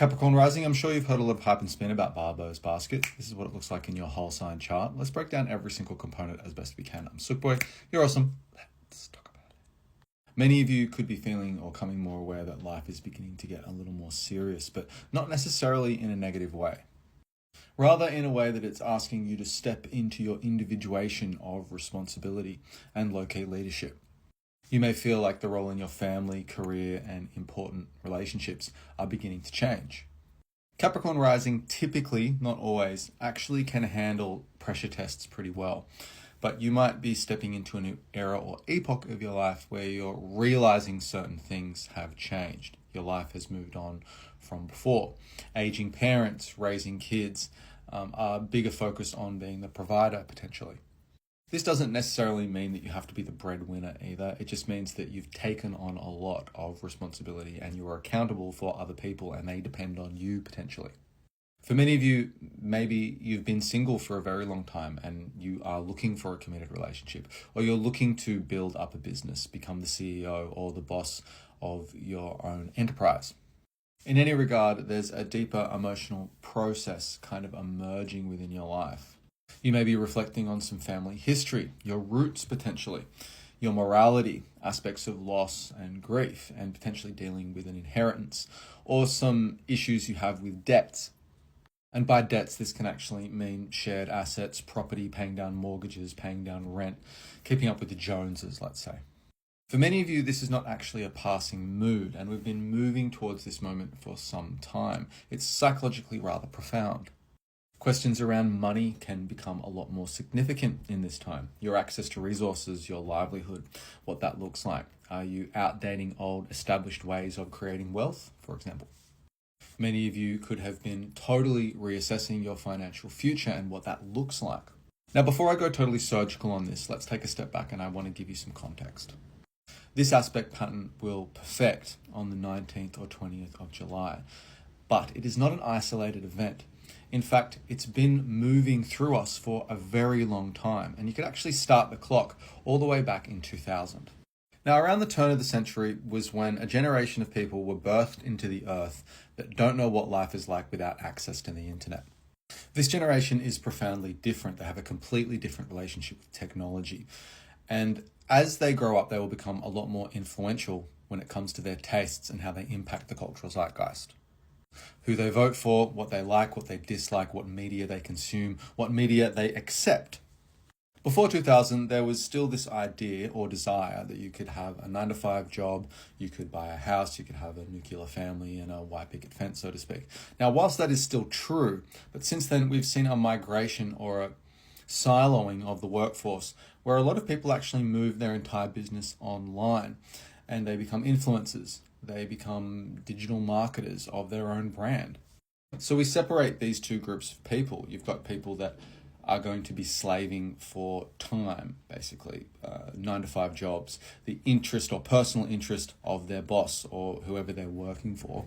Capricorn rising, I'm sure you've heard a lot of hype and spin about Barbo's basket. This is what it looks like in your whole sign chart. Let's break down every single component as best we can. I'm Sook Boy, you're awesome. Let's talk about it. Many of you could be feeling or coming more aware that life is beginning to get a little more serious, but not necessarily in a negative way. Rather in a way that it's asking you to step into your individuation of responsibility and low-key leadership. You may feel like the role in your family, career, and important relationships are beginning to change. Capricorn rising typically, not always, actually can handle pressure tests pretty well. But you might be stepping into a new era or epoch of your life where you're realizing certain things have changed. Your life has moved on from before. Aging parents, raising kids are bigger focused on being the provider potentially. This doesn't necessarily mean that you have to be the breadwinner either. It just means that you've taken on a lot of responsibility and you are accountable for other people and they depend on you potentially. For many of you, maybe you've been single for a very long time and you are looking for a committed relationship, or you're looking to build up a business, become the CEO or the boss of your own enterprise. In any regard, there's a deeper emotional process kind of emerging within your life. You may be reflecting on some family history, your roots potentially, your morality, aspects of loss and grief, and potentially dealing with an inheritance, or some issues you have with debts. And by debts, this can actually mean shared assets, property, paying down mortgages, paying down rent, keeping up with the Joneses, let's say. For many of you, this is not actually a passing mood, and we've been moving towards this moment for some time. It's psychologically rather profound. Questions around money can become a lot more significant in this time. Your access to resources, your livelihood, what that looks like. Are you outdating old established ways of creating wealth, for example? Many of you could have been totally reassessing your financial future and what that looks like. Now, before I go totally surgical on this, let's take a step back and I want to give you some context. This aspect pattern will perfect on the 19th or 20th of July, but it is not an isolated event. In fact, it's been moving through us for a very long time, and you could actually start the clock all the way back in 2000. Now, around the turn of the century was when a generation of people were birthed into the earth that don't know what life is like without access to the internet. This generation is profoundly different. They have a completely different relationship with technology. And as they grow up, they will become a lot more influential when it comes to their tastes and how they impact the cultural zeitgeist. Who they vote for, what they like, what they dislike, what media they consume, what media they accept. Before 2000, there was still this idea or desire that you could have a 9-to-5 job, you could buy a house, you could have a nuclear family and a white picket fence, so to speak. Now, whilst that is still true, but since then we've seen a migration or a siloing of the workforce where a lot of people actually move their entire business online and they become influencers. They become digital marketers of their own brand. So we separate these two groups of people. You've got people that are going to be slaving for time, basically, 9-to-5 jobs, the interest or personal interest of their boss or whoever they're working for.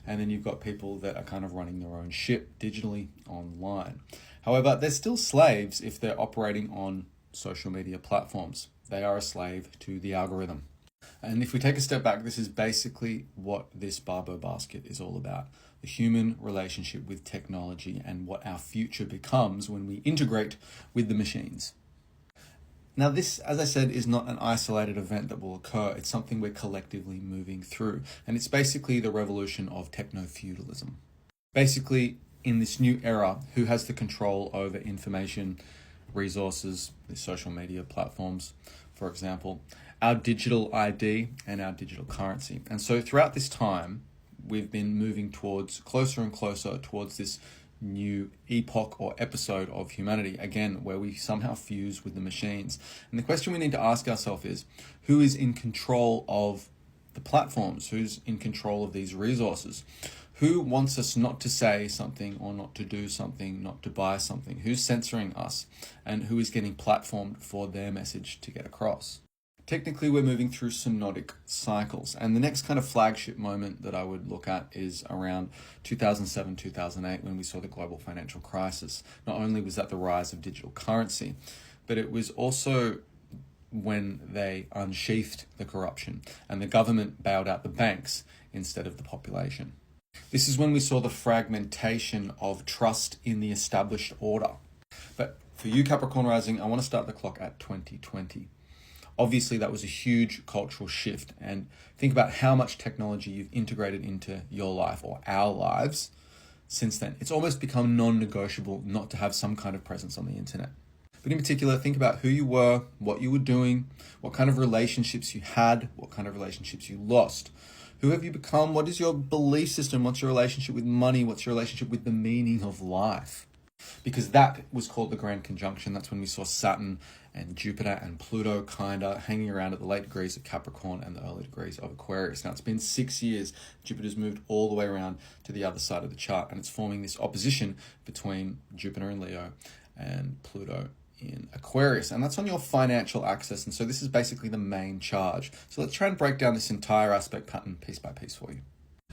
And then you've got people that are kind of running their own ship digitally online. However, they're still slaves if they're operating on social media platforms. They are a slave to the algorithm. And if we take a step back, this is basically what this Barbo basket is all about. The human relationship with technology and what our future becomes when we integrate with the machines. Now this, as I said, is not an isolated event that will occur. It's something we're collectively moving through. And it's basically the revolution of techno-feudalism. Basically, in this new era, who has the control over information, resources, the social media platforms, for example, our digital ID and our digital currency. And so throughout this time, we've been moving towards closer and closer towards this new epoch or episode of humanity, again, where we somehow fuse with the machines. And the question we need to ask ourselves is, who is in control of the platforms? Who's in control of these resources? Who wants us not to say something or not to do something, not to buy something? Who's censoring us? And who is getting platformed for their message to get across? Technically, we're moving through synodic cycles. And the next kind of flagship moment that I would look at is around 2007, 2008, when we saw the global financial crisis. Not only was that the rise of digital currency, but it was also when they unsheathed the corruption and the government bailed out the banks instead of the population. This is when we saw the fragmentation of trust in the established order. But for you, Capricorn rising, I want to start the clock at 2020. Obviously, that was a huge cultural shift. And think about how much technology you've integrated into your life or our lives since then. It's almost become non-negotiable not to have some kind of presence on the internet. But in particular, think about who you were, what you were doing, what kind of relationships you had, what kind of relationships you lost. Who have you become? What is your belief system? What's your relationship with money? What's your relationship with the meaning of life? Because that was called the Grand Conjunction. That's when we saw Saturn and Jupiter and Pluto kind of hanging around at the late degrees of Capricorn and the early degrees of Aquarius. Now, it's been 6 years. Jupiter's moved all the way around to the other side of the chart, and it's forming this opposition between Jupiter in Leo and Pluto in Aquarius, and that's on your financial axis. And so this is basically the main charge. So let's try and break down this entire aspect pattern piece by piece for you.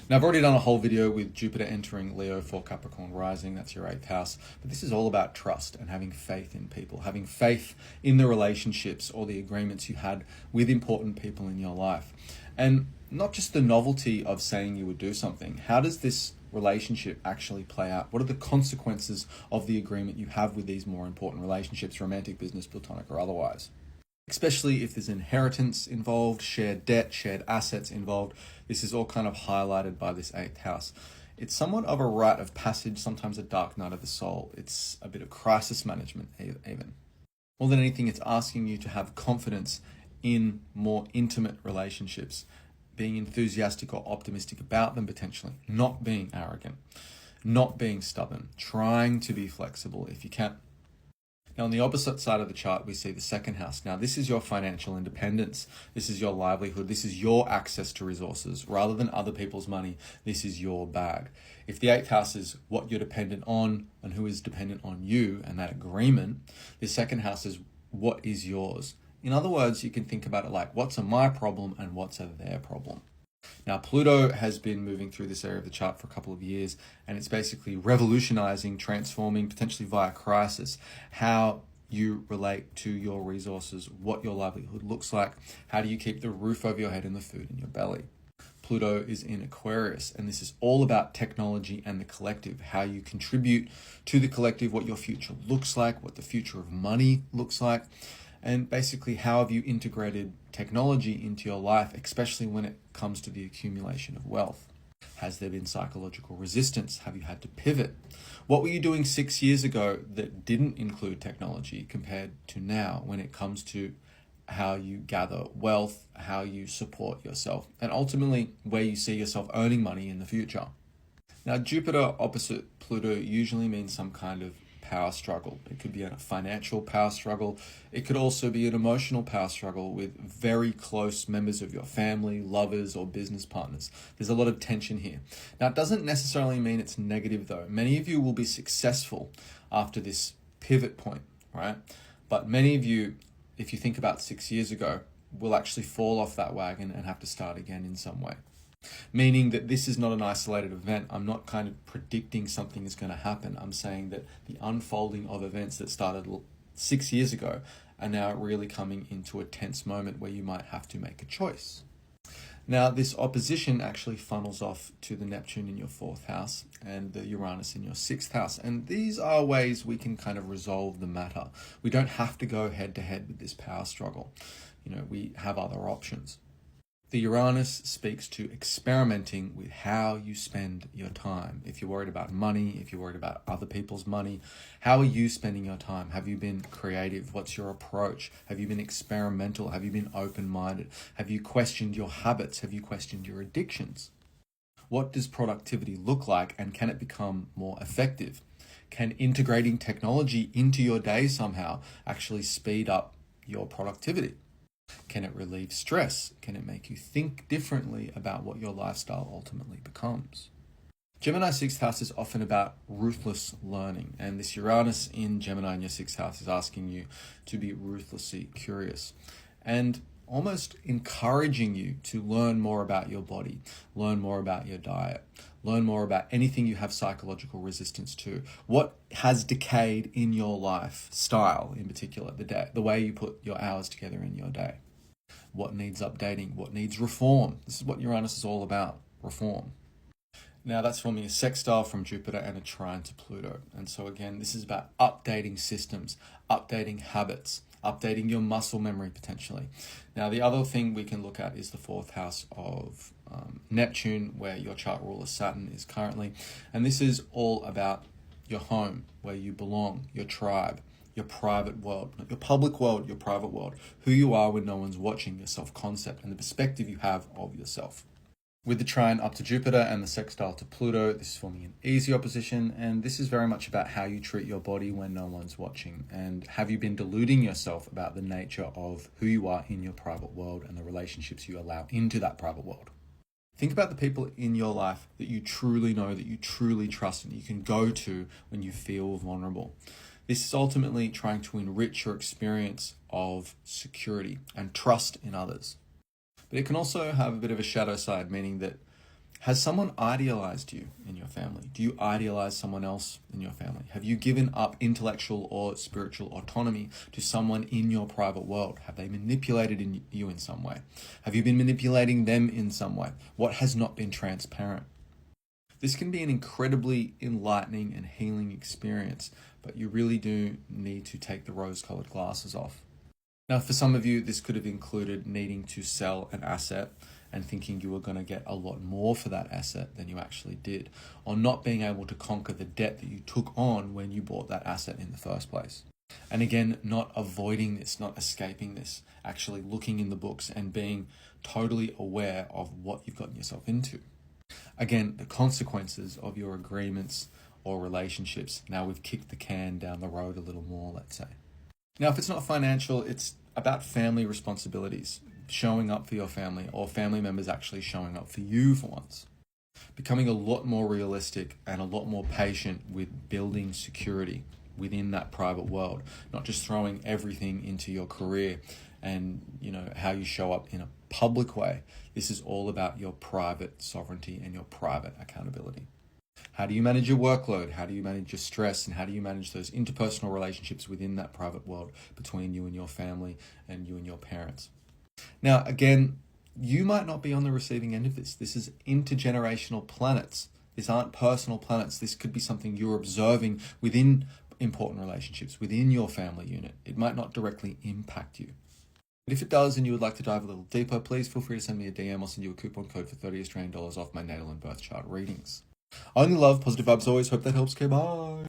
Now, I've already done a whole video with Jupiter entering Leo for Capricorn rising. That's your 8th house. But this is all about trust and having faith in people, having faith in the relationships or the agreements you had with important people in your life. And not just the novelty of saying you would do something. How does this relationship actually play out? What are the consequences of the agreement you have with these more important relationships, romantic, business, platonic, or otherwise? Especially if there's inheritance involved, shared debt, shared assets involved. This is all kind of highlighted by this 8th house. It's somewhat of a rite of passage, sometimes a dark night of the soul. It's a bit of crisis management even. More than anything, it's asking you to have confidence in more intimate relationships, being enthusiastic or optimistic about them potentially, not being arrogant, not being stubborn, trying to be flexible if you can. Now, on the opposite side of the chart, we see the 2nd house. Now, this is your financial independence. This is your livelihood. This is your access to resources. Rather than other people's money, this is your bag. If the 8th house is what you're dependent on and who is dependent on you and that agreement, the 2nd house is what is yours. In other words, you can think about it like, what's a my problem and what's a their problem? Now, Pluto has been moving through this area of the chart for a couple of years, and it's basically revolutionizing, transforming, potentially via crisis, how you relate to your resources, what your livelihood looks like, how do you keep the roof over your head and the food in your belly. Pluto is in Aquarius, and this is all about technology and the collective, how you contribute to the collective, what your future looks like, what the future of money looks like. And basically, how have you integrated technology into your life, especially when it comes to the accumulation of wealth? Has there been psychological resistance? Have you had to pivot? What were you doing 6 years ago that didn't include technology compared to now when it comes to how you gather wealth, how you support yourself, and ultimately where you see yourself earning money in the future? Now, Jupiter opposite Pluto usually means some kind of power struggle. It could be a financial power struggle. It could also be an emotional power struggle with very close members of your family, lovers, or business partners. There's a lot of tension here. Now, it doesn't necessarily mean it's negative though. Many of you will be successful after this pivot point, right? But many of you, if you think about 6 years ago, will actually fall off that wagon and have to start again in some way. Meaning that this is not an isolated event. I'm not kind of predicting something is going to happen. I'm saying that the unfolding of events that started 6 years ago are now really coming into a tense moment where you might have to make a choice. Now, this opposition actually funnels off to the Neptune in your 4th house and the Uranus in your 6th house. And these are ways we can kind of resolve the matter. We don't have to go head to head with this power struggle. We have other options. The Uranus speaks to experimenting with how you spend your time. If you're worried about money, if you're worried about other people's money, how are you spending your time? Have you been creative? What's your approach? Have you been experimental? Have you been open-minded? Have you questioned your habits? Have you questioned your addictions? What does productivity look like, and can it become more effective? Can integrating technology into your day somehow actually speed up your productivity? Can it relieve stress? Can it make you think differently about what your lifestyle ultimately becomes? Gemini 6th house is often about ruthless learning, and this Uranus in Gemini in your 6th house is asking you to be ruthlessly curious and almost encouraging you to learn more about your body, learn more about your diet, learn more about anything you have psychological resistance to. What has decayed in your lifestyle, in particular, the way you put your hours together in your day. What needs updating? What needs reform? This is what Uranus is all about, reform. Now that's forming a sextile from Jupiter and a trine to Pluto. And so again, this is about updating systems, updating habits, updating your muscle memory potentially. Now the other thing we can look at is the fourth house of Neptune, where your chart ruler Saturn is currently. And this is all about your home, where you belong, your tribe, your private world, not your public world, your private world, who you are when no one's watching, your self-concept and the perspective you have of yourself. With the trine up to Jupiter and the sextile to Pluto, this is forming an easy opposition, and this is very much about how you treat your body when no one's watching. And have you been deluding yourself about the nature of who you are in your private world and the relationships you allow into that private world? Think about the people in your life that you truly know, that you truly trust, and you can go to when you feel vulnerable. This is ultimately trying to enrich your experience of security and trust in others. But it can also have a bit of a shadow side, meaning that has someone idealized you in your family? Do you idealize someone else in your family? Have you given up intellectual or spiritual autonomy to someone in your private world? Have they manipulated you in some way? Have you been manipulating them in some way? What has not been transparent? This can be an incredibly enlightening and healing experience, but you really do need to take the rose-colored glasses off. Now, for some of you, this could have included needing to sell an asset and thinking you were going to get a lot more for that asset than you actually did, or not being able to conquer the debt that you took on when you bought that asset in the first place. And again, not avoiding this, not escaping this, actually looking in the books and being totally aware of what you've gotten yourself into. Again, the consequences of your agreements or relationships. Now we've kicked the can down the road a little more, let's say. Now, if it's not financial, it's about family responsibilities, showing up for your family, or family members actually showing up for you for once. Becoming a lot more realistic and a lot more patient with building security within that private world, not just throwing everything into your career and how you show up in a public way. This is all about your private sovereignty and your private accountability. How do you manage your workload? How do you manage your stress? And how do you manage those interpersonal relationships within that private world between you and your family and you and your parents? Now, again, you might not be on the receiving end of this. This is intergenerational planets. These aren't personal planets. This could be something you're observing within important relationships, within your family unit. It might not directly impact you. But if it does and you would like to dive a little deeper, please feel free to send me a DM. I'll send you a coupon code for $30 Australian off my natal and birth chart readings. Only love, positive vibes always. Hope that helps. Okay, bye.